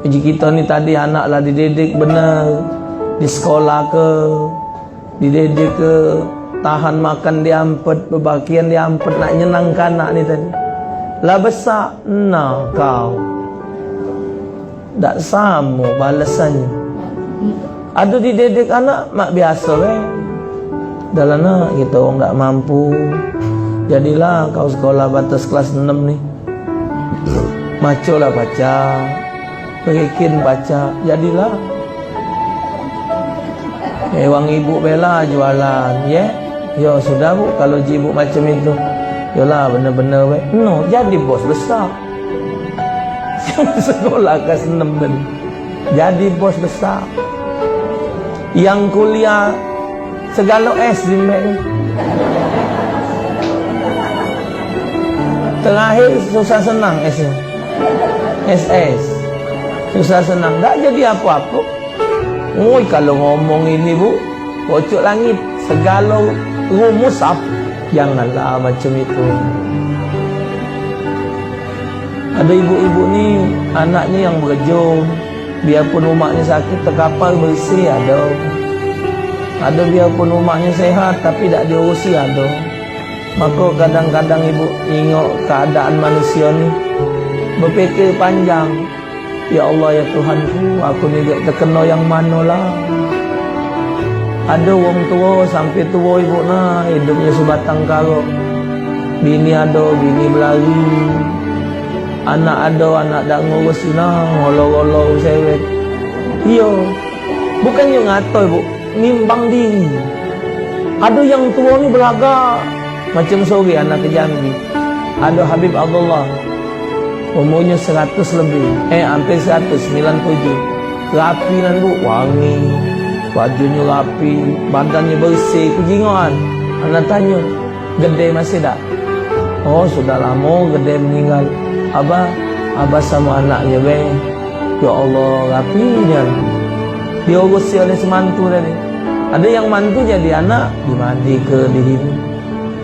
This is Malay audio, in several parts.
Uji kita ni tadi anak lah dididik benar, di sekolah ke, dididik ke, tahan makan diampet, berbakian diampet, nak nyenangkan anak ni tadi. Lah besar, nah kau tak sama balasannya. Ada dididik anak mak biasa dalam nak kita orang tak mampu. Jadilah kau sekolah batas kelas 6 ni, macolah baca, bikin baca, jadilah. Wang ibu bela jualan, yo sudah bu, kalau ibu macam itu, yolah benar-benar no, jadi bos besar. Sekolah kelas 6 tadi, jadi bos besar. Yang kuliah segala S di Mek. Terakhir susah senang S-nya. SS. Susah senang, tak jadi apa-apa. Oi, kalau ngomong ini bu, pojok langit, segala rumus apa? Janganlah macam itu. Ada ibu-ibu ni, anaknya yang berjong, biarpun umaknya sakit, terkapal bersih ada. Ada biarpun umaknya sehat, tapi tak diurusi ada. Maka kadang-kadang ibu ingat keadaan manusia ni, berfikir panjang. Ya Allah ya Tuhanku, aku ni terkena yang mana lah. Ada orang tua sampai tua ibu nak hidupnya sebatang kara. Bini ada, bini berlari. Anak ada, anak tak ngurus lah, ngolor-ngolor sewet. Iya, bukannya ngatai bu, nimbang diri. Ada yang tua ni beragak. Macam sore anak ke Jambi, ada Habib Abdullah, umurnya 100 lebih, hampir 197. Rapi nan bu, wangi, bajunya rapi, badannya bersih, kejingan. Anak tanya, gede masih tak? Oh sudah lama gede meninggal. Abah sama anaknya ya Allah rapinya. Diurusi oleh semantu tadi. Ada yang mantu jadi anak, dimandi ke dihidup.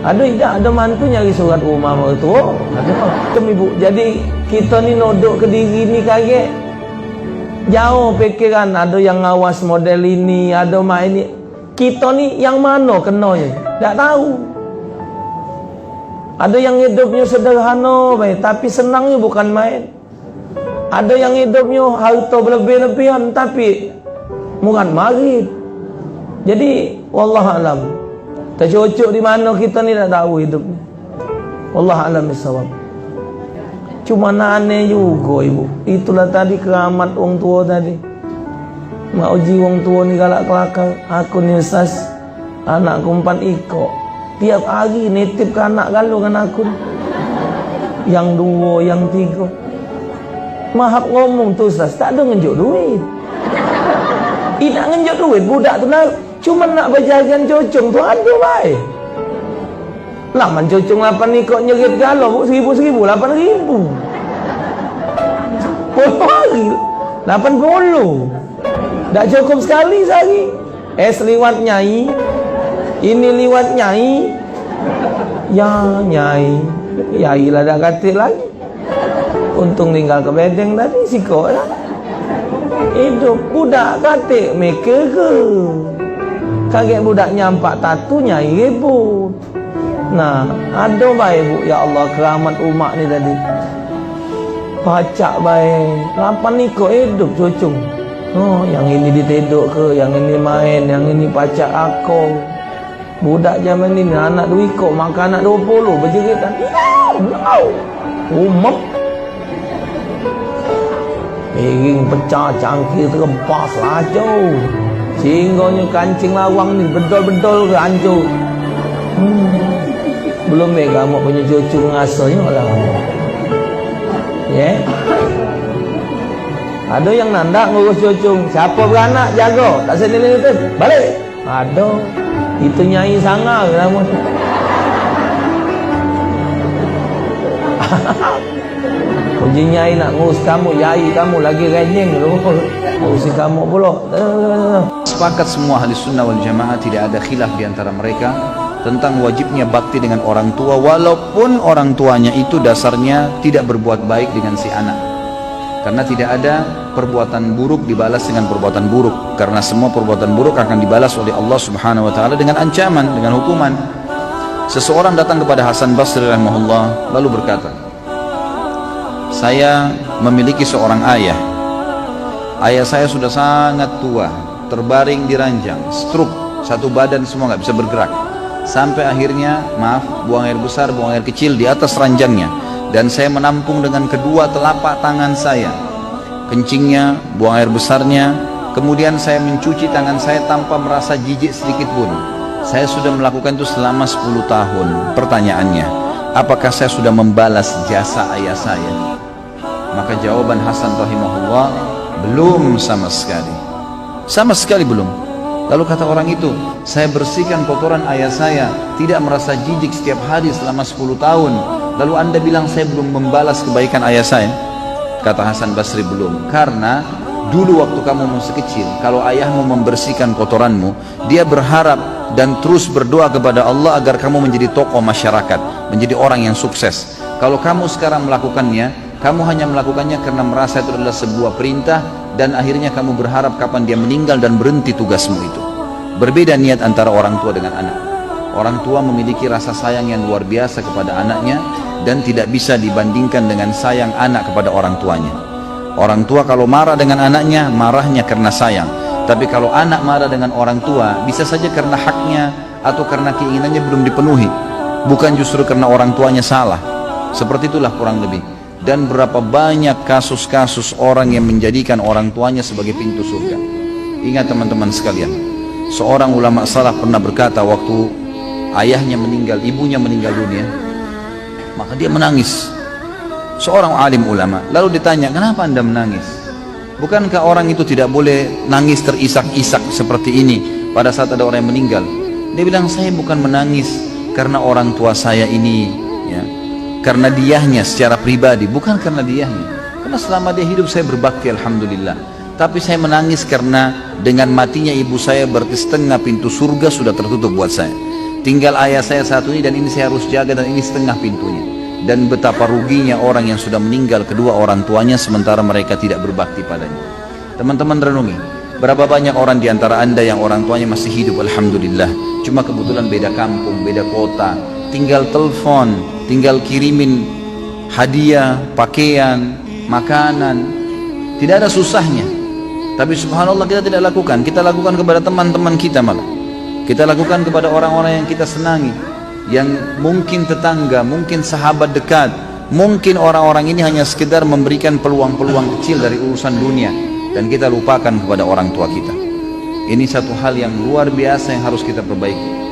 Ada mantu nyari surat rumah mertua. Ada ibu. Jadi kita ni nodok ke diri ni kaget. Jauh pikiran, ada yang ngawas model ini, ada main ini. Kita ni yang mana kenanya? Tak tahu. Ada yang hidupnya sederhana, tapi senangnya bukan main. Ada yang hidupnya harta berlebih-lebihan, tapi murad marid. Jadi wallahualam. Tercocok di mana kita ni tak tahu hidupnya. Wallahualam bisawab. Cuma aneh juga ibu. Itulah tadi keramat orang tua tadi. Mak uji orang tua ni galak kelakar. Aku ni Ustaz, anakku 4 ekor. Tiap hari nitip ke anak galau kan aku. Yang 2, yang 3. Mahap ngomong tu Ustaz, tak ada ngenjuk duit. Tidak ngenjuk duit, budak tu nak cuma nak berjalan cocong tu ada baik. Laman cocong 8 ekor nyerit galau 1,000, 8,000. Puluh hari 80. Tak cukup sekali sehari. Liwat nyai, ini liwat nyai. Ya nyai, yai lah dah katil lagi. Untung tinggal ke bedeng tadi sikok lah. Hidup budak katil mereka ke. Kaget budak nyampak tatu nyai ribut. Nah, ada baik bu, ya Allah keramat umat ni tadi. Pacak baik, 8 ekor hidup cocong. Oh, yang ini diteduk ke, yang ini main, yang ini pacak akong. Budak zaman ini anak 2 ekor, makan anak 20, berjeritan. Umat. Piring pecah, cangkir terempas lacau. Singgahnya kancing lawang ni bedol-bedol ke hancur. Belum kamu punya cucu ngasuhnya lah. Ada yang nandak ngurus cucu. Siapa beranak jaga, tak senilai itu balik. Ada. Itu nyai sangar nama. Puji nyai nak ngurus kamu, yai kamu lagi renyeng tu. Ngurusi kamu pula. Sepakat semua ahli sunnah wal jamaah, tidak ada khilaf di antara mereka tentang wajibnya bakti dengan orang tua, walaupun orang tuanya itu dasarnya tidak berbuat baik dengan si anak. Karena tidak ada perbuatan buruk dibalas dengan perbuatan buruk, karena semua perbuatan buruk akan dibalas oleh Allah Subhanahu wa taala dengan ancaman, dengan hukuman. Seseorang datang kepada Hasan Basri rahimahullah lalu berkata, "Saya memiliki seorang ayah. Ayah saya sudah sangat tua, terbaring di ranjang, stroke, satu badan semua nggak bisa bergerak. Sampai akhirnya, buang air besar, buang air kecil di atas ranjangnya. Dan saya menampung dengan kedua telapak tangan saya kencingnya, buang air besarnya. Kemudian saya mencuci tangan saya tanpa merasa jijik sedikit pun. Saya sudah melakukan itu selama 10 tahun. Pertanyaannya, apakah saya sudah membalas jasa ayah saya?" Maka jawaban Hasan rahimahullah, belum sama sekali. Sama sekali belum. Lalu kata orang itu, "Saya bersihkan kotoran ayah saya, tidak merasa jijik setiap hari selama 10 tahun. Lalu Anda bilang saya belum membalas kebaikan ayah saya?" Kata Hasan Basri, belum. Karena dulu waktu kamu masih kecil, kalau ayahmu membersihkan kotoranmu, dia berharap dan terus berdoa kepada Allah agar kamu menjadi tokoh masyarakat, menjadi orang yang sukses. Kalau kamu sekarang melakukannya, kamu hanya melakukannya karena merasa itu adalah sebuah perintah, dan akhirnya kamu berharap kapan dia meninggal dan berhenti tugasmu itu. Berbeda niat antara orang tua dengan anak. Orang tua memiliki rasa sayang yang luar biasa kepada anaknya, dan tidak bisa dibandingkan dengan sayang anak kepada orang tuanya. Orang tua kalau marah dengan anaknya, marahnya karena sayang. Tapi kalau anak marah dengan orang tua, bisa saja karena haknya atau karena keinginannya belum dipenuhi, bukan justru karena orang tuanya salah. Seperti itulah kurang lebih. Dan berapa banyak kasus-kasus orang yang menjadikan orang tuanya sebagai pintu surga. Ingat teman-teman sekalian, seorang ulama salaf pernah berkata waktu ayahnya meninggal, ibunya meninggal dunia, maka dia menangis. Seorang alim ulama lalu ditanya, "Kenapa Anda menangis? Bukankah orang itu tidak boleh nangis terisak-isak seperti ini pada saat ada orang yang meninggal?" Dia bilang, "Saya bukan menangis karena orang tua saya ini, ya, karena diahnya secara pribadi, bukan karena diahnya. Karena selama dia hidup saya berbakti, alhamdulillah. Tapi saya menangis karena dengan matinya ibu saya berarti setengah pintu surga sudah tertutup buat saya. Tinggal ayah saya satu ini, dan ini saya harus jaga, dan ini setengah pintunya. Dan betapa ruginya orang yang sudah meninggal kedua orang tuanya sementara mereka tidak berbakti padanya." Teman-teman renungi, berapa banyak orang di antara Anda yang orang tuanya masih hidup, alhamdulillah, cuma kebetulan beda kampung, beda kota, tinggal telepon, tinggal kirimin hadiah, pakaian, makanan, tidak ada susahnya. Tapi subhanallah kita tidak lakukan. Kita lakukan kepada teman-teman kita, malah kita lakukan kepada orang-orang yang kita senangi, yang mungkin tetangga, mungkin sahabat dekat, mungkin orang-orang ini hanya sekedar memberikan peluang-peluang kecil dari urusan dunia, dan kita lupakan kepada orang tua kita. Ini satu hal yang luar biasa yang harus kita perbaiki.